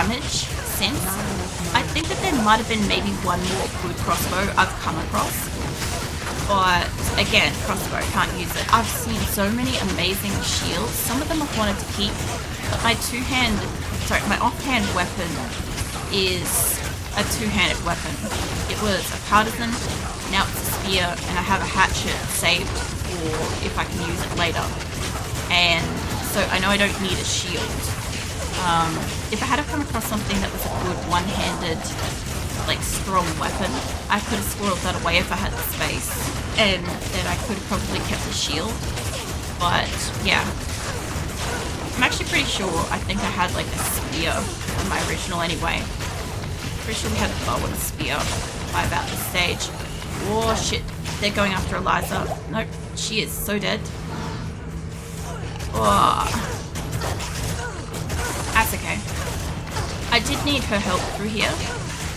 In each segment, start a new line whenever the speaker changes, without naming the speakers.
damage since. I think that there might have been maybe one more good crossbow I've come across. But again, crossbow, can't use it. I've seen so many amazing shields. Some of them I've wanted to keep. But my offhand weapon is a two-handed weapon. It was a partisan, now it's a spear, and I have a hatchet saved for if I can use it later. And so I know I don't need a shield. If I had come across something that was a good one-handed, like strong weapon, I could have squirreled that away if I had the space, and then I could have probably kept the shield. But yeah, I'm actually pretty sure I think I had like a spear in my original anyway. Pretty sure we had a bow and a spear by about this stage. Oh shit, they're going after Eliza. Nope, she is so dead. Oh, that's okay. I did need her help through here.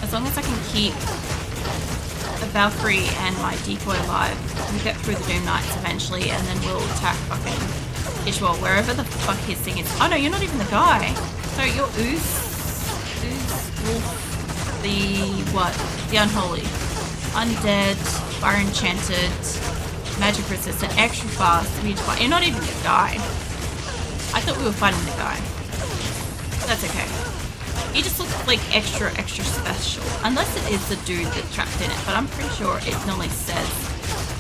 As long as I can keep the Valkyrie and my decoy alive, we'll get through the Doom Knights eventually, and then we'll attack fucking Ishwal, wherever the fuck his thing is. Oh no, you're not even the guy. So you're Wolf, the Unholy, Undead, Fire Enchanted, Magic Resistant, Extra Fast, You're not even the guy. I thought we were fighting the guy. That's okay. He just looks like extra special. Unless it is the dude that's trapped in it, but I'm pretty sure it normally says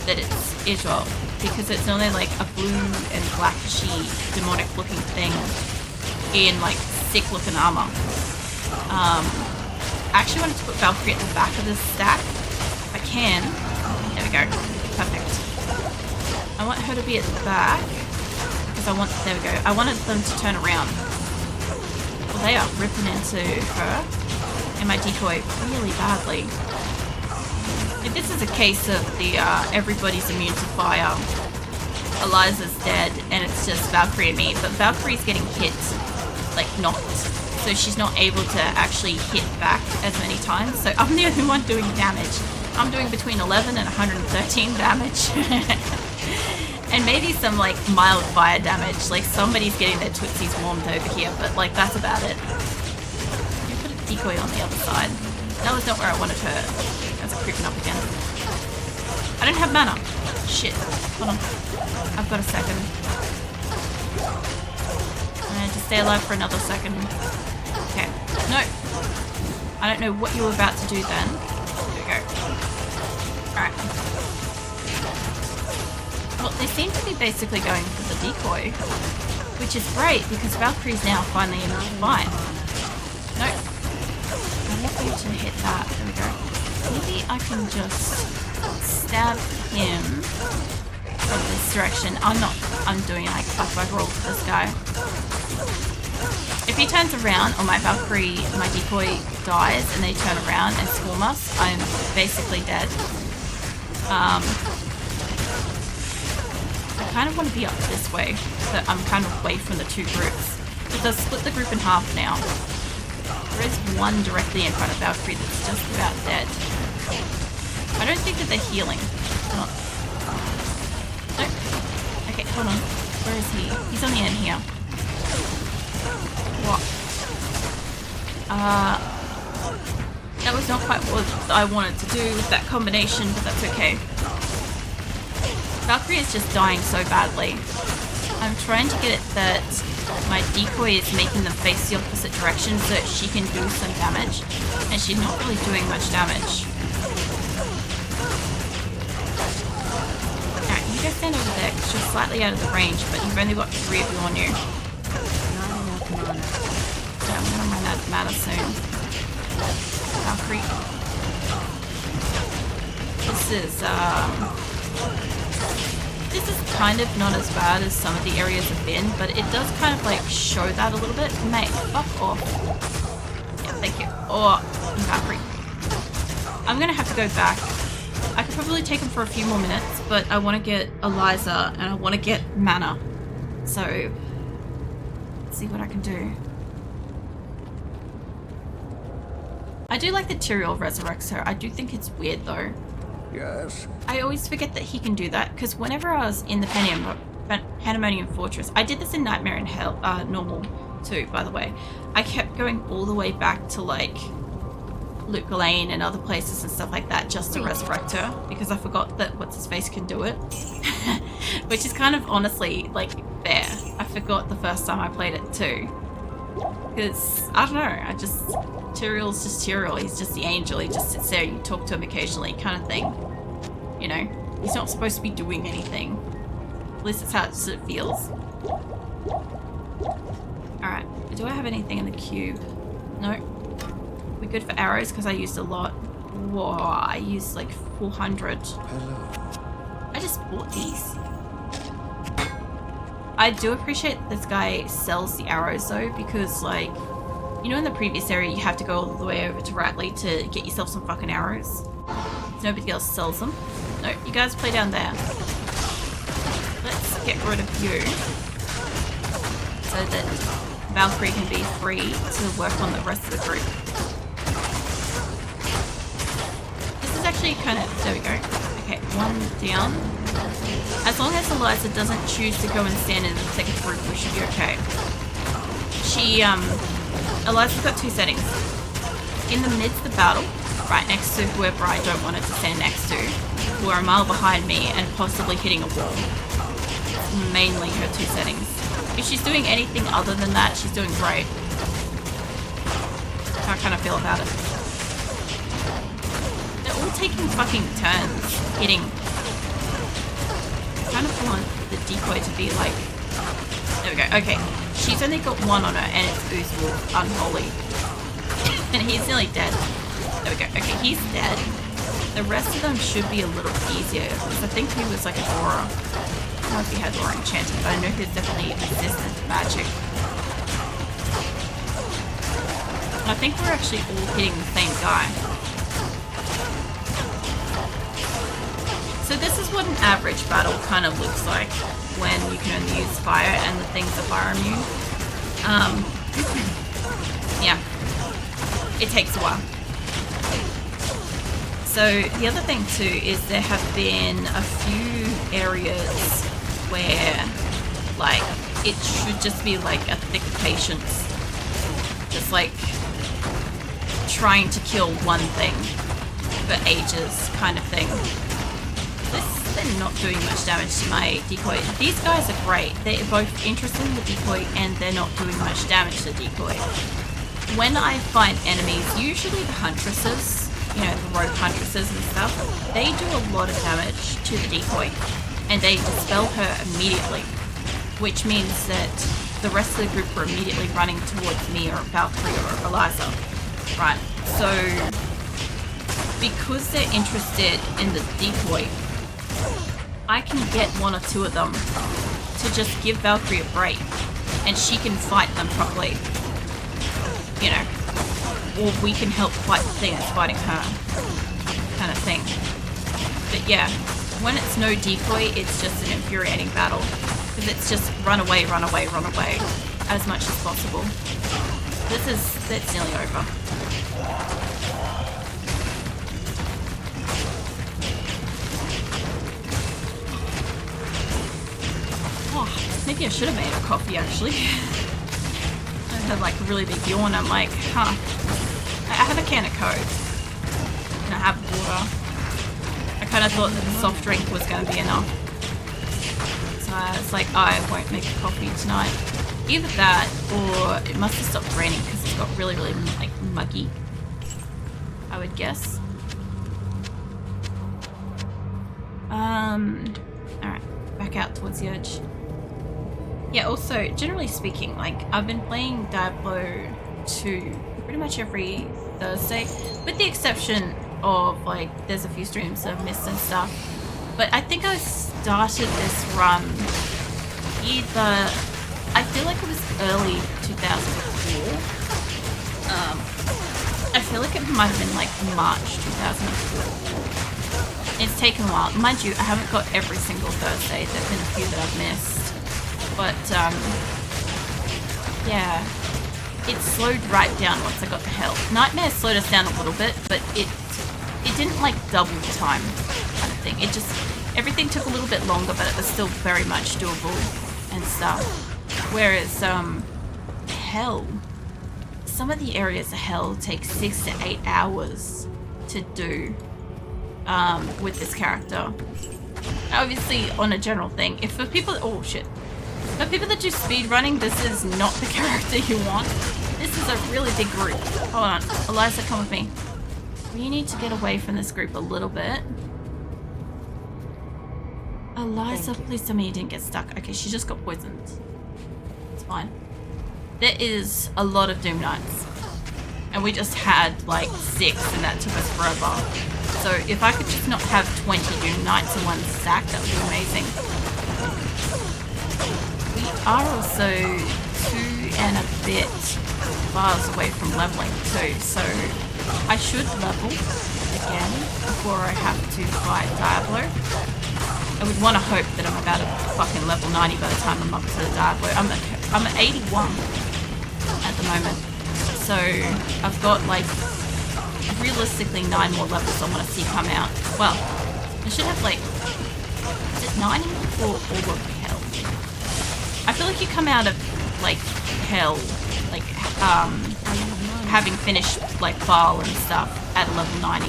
that it's Israel, because it's only like a blue and blackishy demonic looking thing in like sick looking armor. I actually wanted to put Valkyrie at the back of this stack. If I can. There we go. Perfect. I want her to be at the back because there we go. I wanted them to turn around. Well, they are ripping into her and my decoy really badly. If this is a case of the everybody's immune to fire, Eliza's dead, and it's just Valkyrie and me, but Valkyrie's getting hit, like knocked, so she's not able to actually hit back as many times, so I'm the only one doing damage. I'm doing between 11 and 113 damage. And maybe some like mild fire damage, like somebody's getting their tootsies warmed over here, but like that's about it. You put a decoy on the other side. That was not where I wanted her. That's creeping up again. I don't have mana. Shit. Hold on. I've got a second. And just stay alive for another second. Okay. No. I don't know what you were about to do then. There we go. Alright. Well, they seem to be basically going for the decoy, which is great because Valkyrie's now finally in the fight. No. I want you to hit that. There we go. Maybe I can just stab him from this direction. I'm doing like a 5 roll for this guy. If he turns around, or my Valkyrie, my decoy dies and they turn around and swarm us, I'm basically dead. I kind of want to be up this way, but I'm kind of away from the two groups. Because I've split the group in half now. There is one directly in front of Valkyrie that's just about dead. I don't think that they're healing. Oh. Nope. Okay, hold on. Where is he? He's on the end here. What? That was not quite what I wanted to do with that combination, but that's okay. Valkyrie is just dying so badly. I'm trying to get it that my decoy is making them face the opposite direction so that she can do some damage, and she's not really doing much damage. Alright, you go stand over there because you're slightly out of the range, but you've only got 3 of you on you. So I'm going to run out of mana soon. Valkyrie. This is kind of not as bad as some of the areas have been, but it does kind of like show that a little bit. Mate, fuck off. Yeah, thank you. Oh, Valkyrie. I'm gonna have to go back. I could probably take him for a few more minutes, but I want to get Eliza and I want to get mana. So, let's see what I can do. I do like that Tyrael resurrects her. I do think it's weird though.
Yes.
I always forget that he can do that, because whenever I was in the Pandemonium Fortress, I did this in Nightmare in Hell, normal too, by the way. I kept going all the way back to like Luke Lane and other places and stuff like that just to resurrect her because I forgot that what's-his-face can do it. Which is kind of honestly like fair. I forgot the first time I played it too. Because, I don't know, Tyrell's just Tyrell, he's just the angel, he just sits there, you talk to him occasionally kind of thing. You know, he's not supposed to be doing anything. At least that's how it sort of feels. Alright, do I have anything in the cube? No. We're good for arrows because I used a lot. Whoa, I used like 400.
Hello.
I just bought these. I do appreciate that this guy sells the arrows though, because like, you know in the previous area you have to go all the way over to Ratley to get yourself some fucking arrows. Nobody else sells them. No, you guys play down there. Let's get rid of you. So that Valkyrie can be free to work on the rest of the group. This is actually kind of, there we go. Okay, one down. As long as Eliza doesn't choose to go and stand in the second group, we should be okay. Eliza's got two settings. In the midst of battle, right next to whoever I don't want her to stand next to, or a mile behind me and possibly hitting a wall. Mainly her two settings. If she's doing anything other than that, she's doing great. That's how I kind of feel about it. They're all taking fucking turns hitting. I kind of want the decoy to be like, there we go, okay, she's only got one on her and it's Oozwolf, Unholy, and he's nearly dead. There we go, okay, he's dead. The rest of them should be a little easier because I think he was like an aura. I don't know if he had aura enchanted, but I know he's definitely resistant to magic. I think we're actually all hitting the same guy. So this is what an average battle kind of looks like when you can only use fire and the things are fire immune. Yeah, it takes a while. So the other thing too is there have been a few areas where like it should just be like a thick patience. Just like trying to kill one thing for ages kind of thing. They're not doing much damage to my decoy. These guys are great. They're both interested in the decoy and they're not doing much damage to the decoy. When I find enemies, usually the huntresses, you know, the rogue huntresses and stuff, they do a lot of damage to the decoy and they dispel her immediately, which means that the rest of the group are immediately running towards me or Valkyrie or Eliza, right? So because they're interested in the decoy, I can get one or two of them to just give Valkyrie a break and she can fight them properly, you know, or we can help fight the thing that's fighting her kind of thing. But yeah, when it's no decoy, it's just an infuriating battle because it's just run away, run away, run away as much as possible. That's nearly over. Maybe I should have made a coffee actually. I had like a really big yawn. I'm like, huh. I have a can of Coke. And I have water. I kind of thought that the soft drink was going to be enough. So I was like, I won't make a coffee tonight. Either that or it must have stopped raining because it's got really, really like muggy. I would guess. Alright, back out towards the edge. Yeah, also, generally speaking, like, I've been playing Diablo 2 pretty much every Thursday, with the exception of, like, there's a few streams I've missed and stuff. But I think I started this run either, I feel like it was early 2004. I feel like it might have been, like, March 2004. It's taken a while. Mind you, I haven't got every single Thursday. There have been a few that I've missed. But, yeah, it slowed right down once I got the health. Nightmare slowed us down a little bit, but it didn't, like, double the time kind of thing. It just, everything took a little bit longer, but it was still very much doable and stuff. Whereas, Hell, some of the areas of hell take 6 to 8 hours to do with this character. Obviously, on a general thing, if for people, oh shit, for people that do speed running, this is not the character you want. This is a really big group. Hold on, Eliza, come with me. We need to get away from this group a little bit. Eliza, please tell me you didn't get stuck. Okay, she just got poisoned. It's fine. There is a lot of Doom Knights. And we just had like 6 and that took us forever. So if I could just not have 20 Doom Knights in one stack, that would be amazing. We are also 2 and a bit bars away from leveling too, so I should level again before I have to fight Diablo. I would want to hope that I'm about to fucking level 90 by the time I'm up to the Diablo. I'm at 81 at the moment, so I've got like realistically 9 more levels I want to see come out. Well, I should have like, is it 90 or all of hell? I feel like you come out of like hell, like having finished like Baal and stuff at level 90.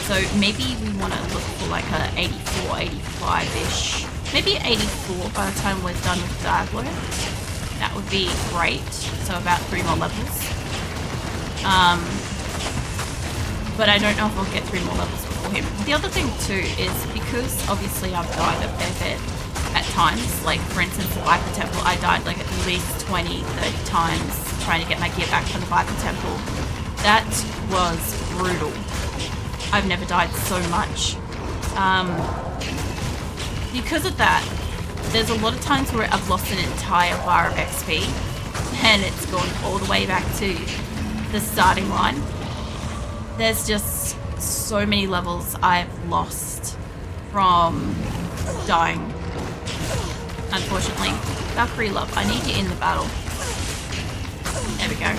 So maybe we want to look for like a 84, 85-ish. Maybe 84 by the time we're done with Diablo. That would be great. So about 3 more levels. But I don't know if I'll get 3 more levels before him. The other thing too is because obviously I've died a fair bit at times. Like for instance, the Viper Temple, I died like at least 20, 30 times trying to get my gear back from the Viper Temple. That was brutal. I've never died so much. Because of that, there's a lot of times where I've lost an entire bar of XP and it's gone all the way back to the starting line. There's just so many levels I've lost from dying. Unfortunately. Valkyrie love, I need you in the battle. There we go.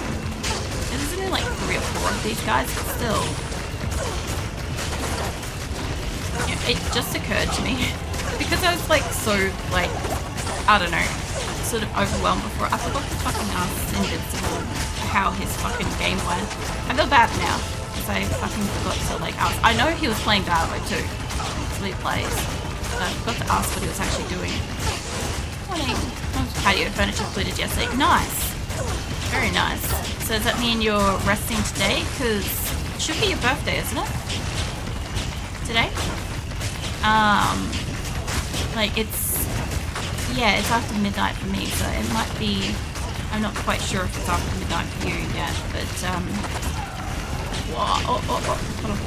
There's only like 3 or 4 of these guys, but still. Yeah, it just occurred to me. Because I was like so like, I don't know, sort of overwhelmed before. I forgot to fucking ask Invincible how his fucking game went. I feel bad now. I fucking forgot to like ask. I know he was playing Diablo too. That's what he plays. But I forgot to ask what he was actually doing. Morning. Patio furniture included yesterday. Nice. Very nice. So does that mean you're resting today? Because it should be your birthday, isn't it? Today? Like it's, yeah, it's after midnight for me, so it might be, I'm not quite sure if it's after midnight for you yet, but hold on.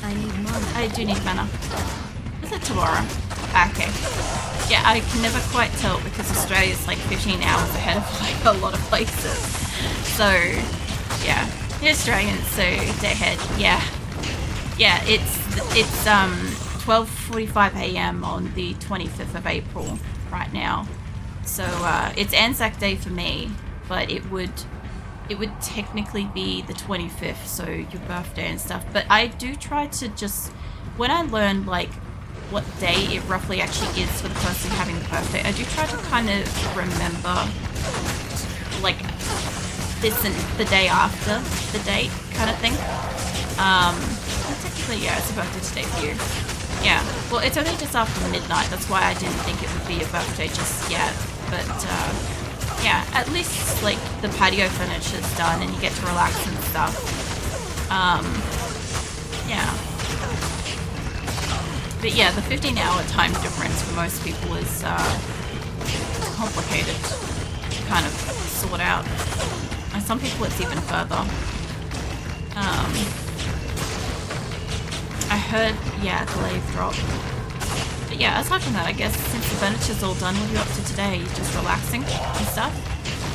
I need mana.
I do need mana. Is it tomorrow? Okay. Yeah, I can never quite tell because Australia's like 15 hours ahead of like a lot of places. So, yeah. The Australians, so day ahead. Yeah. Yeah, it's 12:45 a.m. on the 25th of April right now. So, it's Anzac Day for me, but it would technically be the 25th, so your birthday and stuff. But I do try to just, when I learn like what day it roughly actually is for the person having the birthday, I do try to kind of remember like this and the day after the date kind of thing. Technically, yeah, it's a birthday today for you. Yeah, well, it's only just after midnight, that's why I didn't think it would be a birthday just yet, but yeah, at least like the patio furniture's done and you get to relax and stuff. Yeah. But yeah, the 15-hour time difference for most people is complicated to kind of sort out. And some people it's even further. I heard, yeah, glaive drop. But yeah, aside from that, I guess since the furniture's all done, what are you up to today? You're just relaxing and stuff?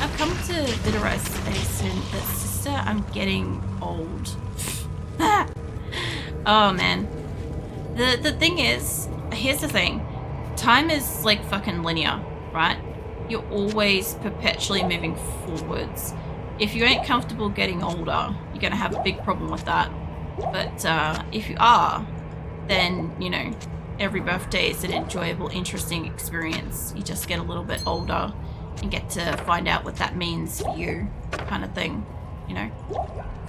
I've come to Bitterize Basin, but sister, I'm getting old. Oh man. The thing is, here's the thing. Time is like fucking linear, right? You're always perpetually moving forwards. If you ain't comfortable getting older, you're gonna have a big problem with that. But if you are, then, you know, every birthday is an enjoyable, interesting experience. You just get a little bit older and get to find out what that means for you, kind of thing, you know.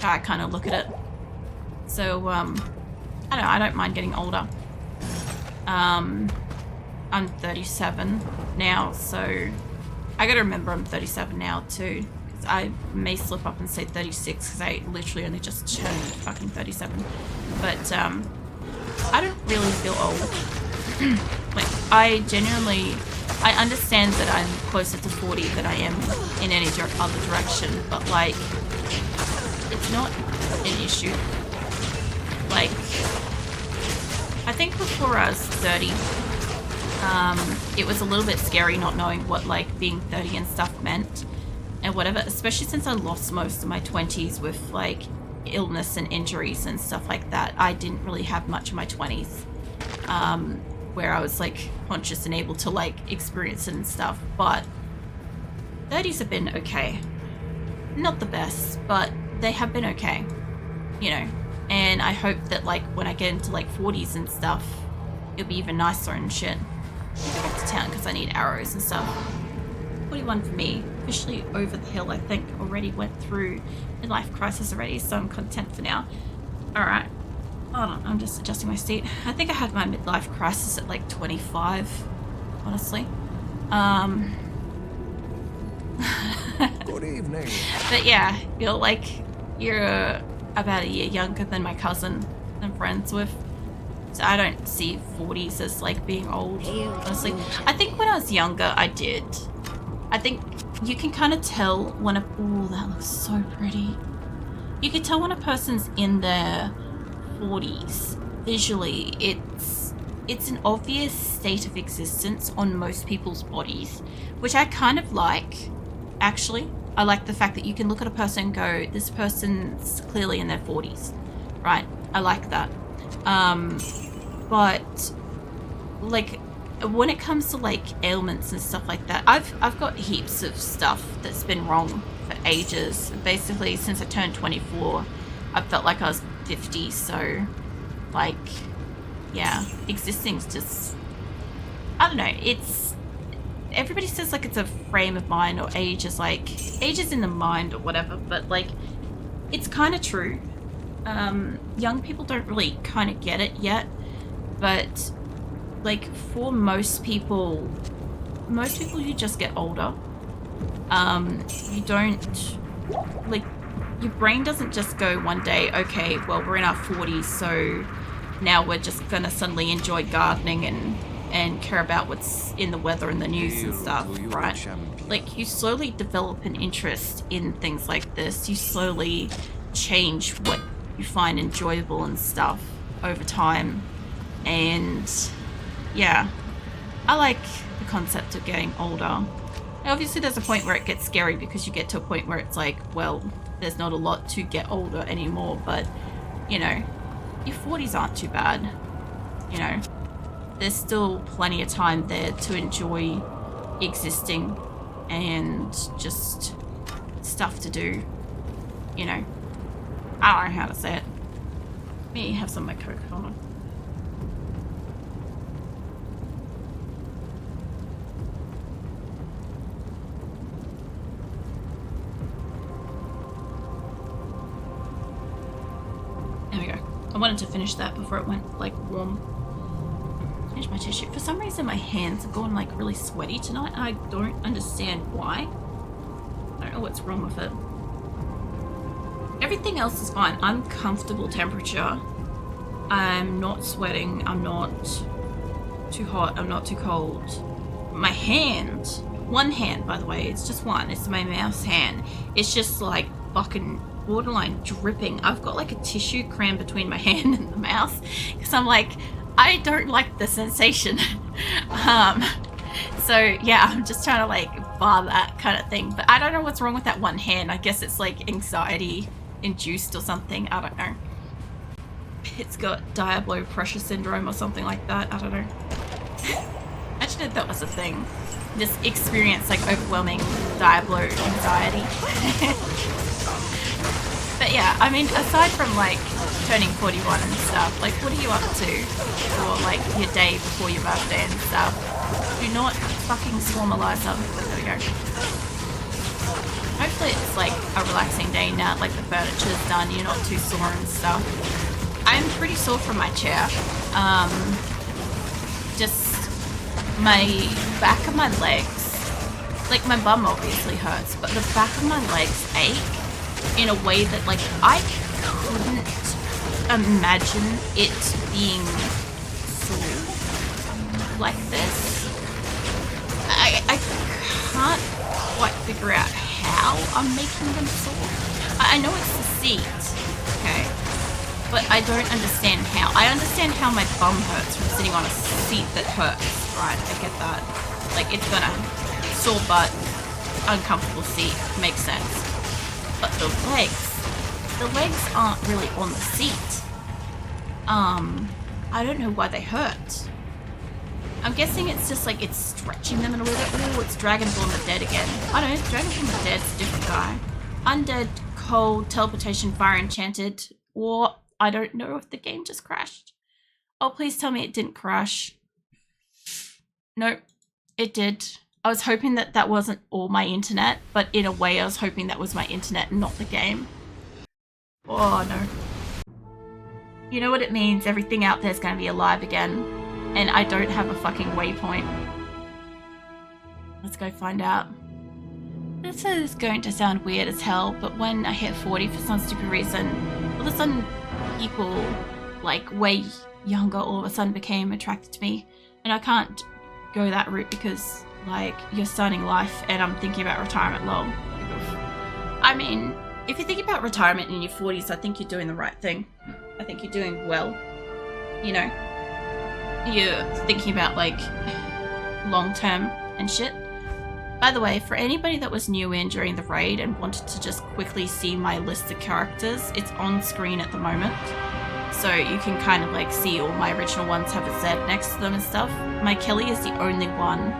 I kind of look at it. So I don't know, I don't mind getting older. I'm 37 now, so I gotta remember I'm 37 now too. I may slip up and say 36 because I literally only just turned fucking 37. But I don't really feel old. Like, I understand that I'm closer to 40 than I am in any other direction, but like, it's not an issue. Like, I think before I was 30, it was a little bit scary not knowing what like being 30 and stuff meant and whatever, especially since I lost most of my 20s with like illness and injuries and stuff like that. I didn't really have much in my 20s where I was like conscious and able to like experience it and stuff, but 30s have been okay. Not the best, but they have been okay, you know. And I hope that like when I get into like 40s and stuff, it'll be even nicer and shit. I'll go back to town because I need arrows and stuff. 41 for me. Officially over the hill, I think. Already went through midlife crisis already, so I'm content for now. Alright. Hold on, I'm just adjusting my seat. I think I had my midlife crisis at like 25, honestly.
Good evening.
But yeah, you're about a year younger than my cousin I'm friends with. So I don't see 40s as like being old, honestly. I think when I was younger, I did. I think you can kind of tell when oh, that looks so pretty. You can tell when a person's in their 40s visually. It's an obvious state of existence on most people's bodies, which I kind of like, actually. I like the fact that you can look at a person and go, this person's clearly in their 40s, right? I like that. But like when it comes to like ailments and stuff like that, I've got heaps of stuff that's been wrong for ages. Basically, since I turned 24, I felt like I was 50. So, like, yeah, existing's just, I don't know. It's, everybody says like it's a frame of mind, or age is in the mind or whatever. But like, it's kind of true. Young people don't really kind of get it yet, but like for most people you just get older. You don't, like, your brain doesn't just go one day, okay, well, we're in our 40s, so now we're just gonna suddenly enjoy gardening and care about what's in the weather and the news and stuff, right? Like, you slowly develop an interest in things like this. You slowly change what you find enjoyable and stuff over time. And yeah, I like the concept of getting older. Obviously there's a point where it gets scary because you get to a point where it's like, well, there's not a lot to get older anymore, but you know, your 40s aren't too bad. You know, there's still plenty of time there to enjoy existing and just stuff to do, you know. I don't know how to say it. Let me have some of my Coke. Hold on. There we go. I wanted to finish that before it went like warm. Finish my tissue. For some reason my hands have gone like really sweaty tonight. I don't understand why. I don't know what's wrong with it. Everything else is fine. I'm comfortable temperature. I'm not sweating. I'm not too hot. I'm not too cold. My hand, one hand by the way, it's just one. It's my mouse hand. It's just like fucking borderline dripping. I've got like a tissue crammed between my hand and the mouse because I'm like, I don't like the sensation. So yeah, I'm just trying to like bar that kind of thing. But I don't know what's wrong with that one hand. I guess it's like anxiety induced or something. I don't know. It's got Diablo pressure syndrome or something like that. I don't know. Imagine if that was a thing. Just experience like overwhelming Diablo anxiety. But yeah, I mean, aside from like turning 41 and stuff, like what are you up to for like your day before your birthday and stuff? Do not fucking swarm Eliza. There we go. Hopefully it's like a relaxing day now, like the furniture's done, you're not too sore and stuff. I'm pretty sore from my chair. Just my back of my legs, like my bum obviously hurts, but the back of my legs ache in a way that like I couldn't imagine it being sore like this. I can't quite figure out how I'm making them sore. I know it's the seat, okay, but I don't understand how. I understand how my bum hurts from sitting on a seat that hurts, right? I get that. Like, it's gonna sore butt, uncomfortable seat, makes sense. But the legs aren't really on the seat. I don't know why they hurt. I'm guessing it's just like it's stretching them in a little bit. Oh, it's Dragonborn the Dead again. I don't know, Dragonborn the Dead's a different guy. Undead, cold, teleportation, fire, enchanted. Or I don't know if the game just crashed. Oh, please tell me it didn't crash. Nope, it did. I was hoping that that wasn't all my internet, but in a way I was hoping that was my internet and not the game. Oh no. You know what it means, everything out there's gonna be alive again. And I don't have a fucking waypoint. Let's go find out. This is going to sound weird as hell, but when I hit 40 for some stupid reason, all of a sudden people like way younger all of a sudden became attracted to me. And I can't go that route because like you're starting life and I'm thinking about retirement lol. I mean, if you're thinking about retirement in your 40s, I think you're doing the right thing. I think you're doing well, you know. You're thinking about like long term and shit. By the way, for anybody that was new in during the raid and wanted to just quickly see my list of characters, it's on screen at the moment. So you can kind of like see all my original ones have a Z next to them and stuff. My Kelly is the only one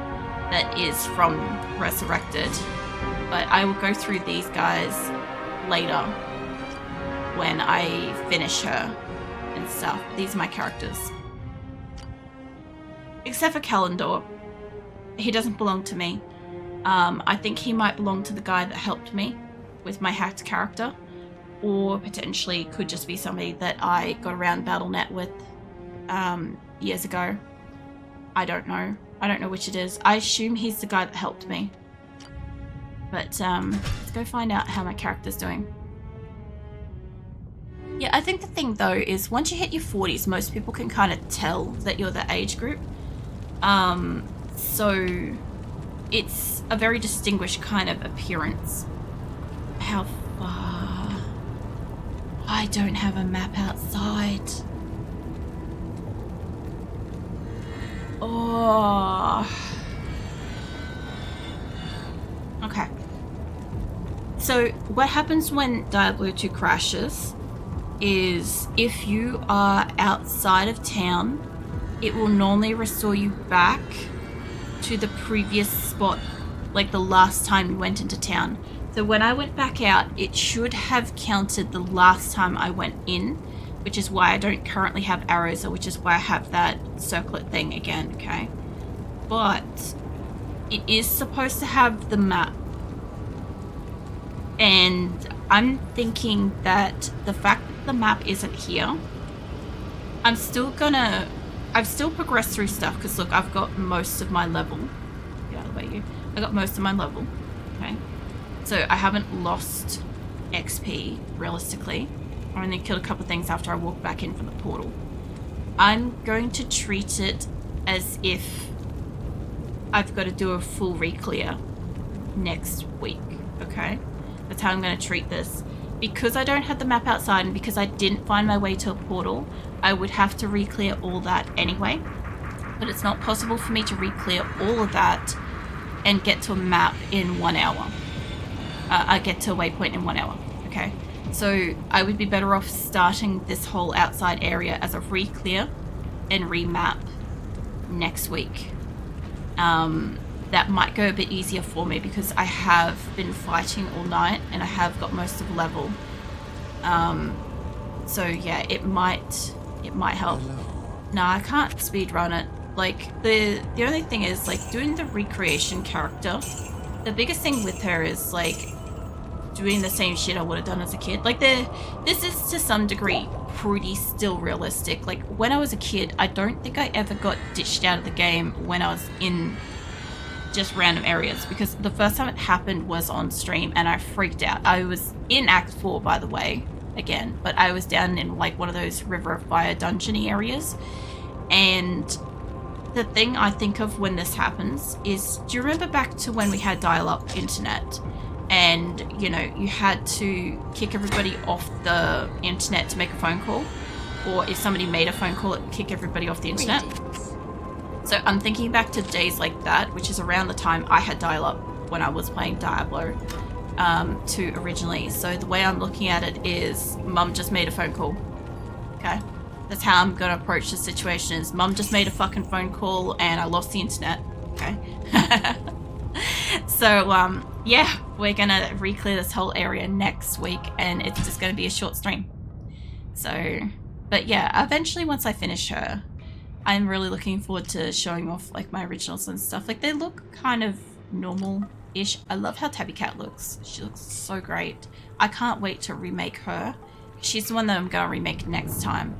that is from Resurrected. But I will go through these guys later when I finish her and stuff. These are my characters. Except for Calendor. He doesn't belong to me. I think he might belong to the guy that helped me with my hacked character. Or potentially could just be somebody that I got around BattleNet with years ago. I don't know. I don't know which it is. I assume he's the guy that helped me. But let's go find out how my character's doing. Yeah, I think the thing though is once you hit your 40s, most people can kind of tell that you're the age group. So it's a very distinguished kind of appearance. How far? I don't have a map outside. Oh. Okay. So what happens when Diablo 2 crashes is if you are outside of town, it will normally restore you back to the previous spot, like the last time you went into town. So when I went back out, it should have counted the last time I went in, which is why I don't currently have arrows, or which is why I have that circlet thing again, okay? But it is supposed to have the map. And I'm thinking that the fact that the map isn't here, I've still progressed through stuff, because look, I've got most of my level. Get out of the way, you. I got most of my level, okay? So I haven't lost XP, realistically. I only killed a couple of things after I walked back in from the portal. I'm going to treat it as if I've got to do a full re-clear next week, okay? That's how I'm going to treat this. Because I don't have the map outside and because I didn't find my way to a portal, I would have to re-clear all that anyway. But it's not possible for me to re-clear all of that and get to a map in 1 hour. I get to a waypoint in 1 hour, okay? So I would be better off starting this whole outside area as a re-clear and remap next week. That might go a bit easier for me because I have been fighting all night and I have got most of level. So yeah, it might help. No, I can't speedrun it. Like, the only thing is, like, doing the recreation character, the biggest thing with her is, like, doing the same shit I would have done as a kid. Like, this is to some degree pretty still realistic. Like, when I was a kid, I don't think I ever got ditched out of the game when I was in just random areas, because the first time it happened was on stream and I freaked out. I was in Act 4, by the way, again, but I was down in like one of those River of Fire dungeony areas, and the thing I think of when this happens is, do you remember back to when we had dial-up internet and, you know, you had to kick everybody off the internet to make a phone call, or if somebody made a phone call, it would kick everybody off the internet? So I'm thinking back to days like that, which is around the time I had dial-up when I was playing Diablo 2 originally. So the way I'm looking at it is, Mum just made a phone call. Okay? That's how I'm gonna approach the situation, is Mum just made a fucking phone call and I lost the internet. Okay? So, yeah, we're gonna re-clear this whole area next week and it's just gonna be a short stream. So, but yeah, eventually once I finish her, I'm really looking forward to showing off like my originals and stuff. Like, they look kind of normal-ish. I love how Tabby Cat looks. She looks so great. I can't wait to remake her. She's the one that I'm gonna remake next time.